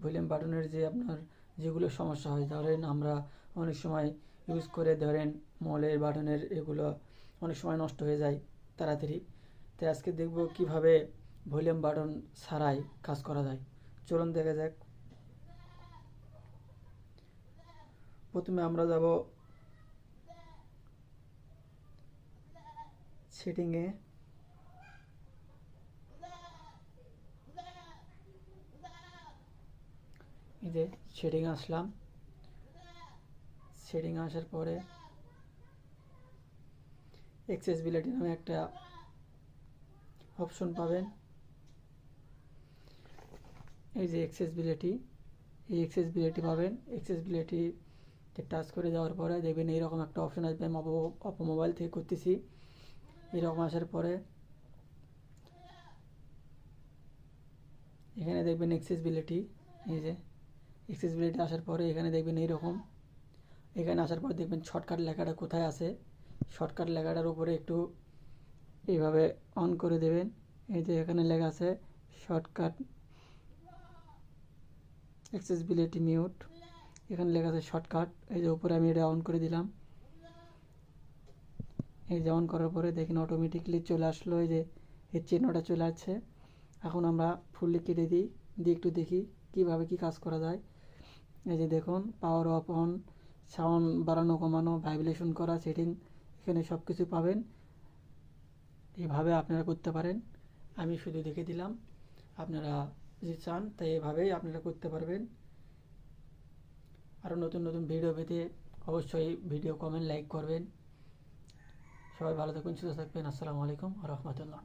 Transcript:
Volume বাটনের যে আপনার যেগুলো সমস্যা হয়, ধরেন আমরা অনেক সময় ইউজ করে ধরেন মলের বাটনের এগুলো অনেক সময় নষ্ট হয়ে যায় তাড়াতাড়ি। তাই আজকে দেখব কিভাবে ভলিউম বাটন ছাড়াই কাজ করা যায়। চলুন দেখা যাক। প্রথমে আমরা যাব সেটিংয়ে। এই যে সেটিং আসলাম। সেটিং আসার পরে অ্যাক্সেসিবিলিটি নামে একটা অপশন পাবেন। এই যে অ্যাক্সেসিবিলিটি, এই অ্যাক্সেসিবিলিটি পাবেন। অ্যাক্সেসিবিলিটিতে টাচ করে যাওয়ার পরে দেখবেন এইরকম একটা অপশন আসবে। আমি অপো মোবাইল থেকে করতেছি। এরকম আসার পরে এখানে দেখবেন অ্যাক্সেসিবিলিটি। এই যে অ্যাক্সেসিবিলিটি আসার পরে এখানে দেখবেন এইরকম। এখানে আসার পর দেখবেন শর্টকাট লেখাটা কোথায় আছে। শর্টকাট লেখাটার উপরে একটু এইভাবে অন করে দেবেন। এই যে এখানে লেখা আছে শর্টকাট অ্যাক্সেসিবিলিটি মিউট, এখানে লেখা আছে শর্টকাট। এই যে উপরে আমি এটা অন করে দিলাম। এই যে অন করার পরে দেখেন অটোমেটিকলি চলে আসলো, এই যে এই চিহ্নটা চলে আসছে। এখন আমরা ফুললি কেটে দিই, দিয়ে একটু দেখি কিভাবে কি কাজ করা যায়। এই যে দেখুন পাওয়ার অফ অন, সাউন্ড বাড়ানো কমানো, ভাইব্রেশন করা, সেটিং, এখানে সব কিছু পাবেন। এইভাবে আপনারা করতে পারেন। আমি শুধু দেখে দিলাম, আপনারা যদি চান তাই এভাবেই আপনারা করতে পারবেন। আরও নতুন নতুন ভিডিও পেতে অবশ্যই ভিডিও কমেন্ট লাইক করবেন। সবাই ভালো থাকবেন, সুস্থ থাকবেন। আসসালামু আলাইকুম ওয়া রাহমাতুল্লাহ।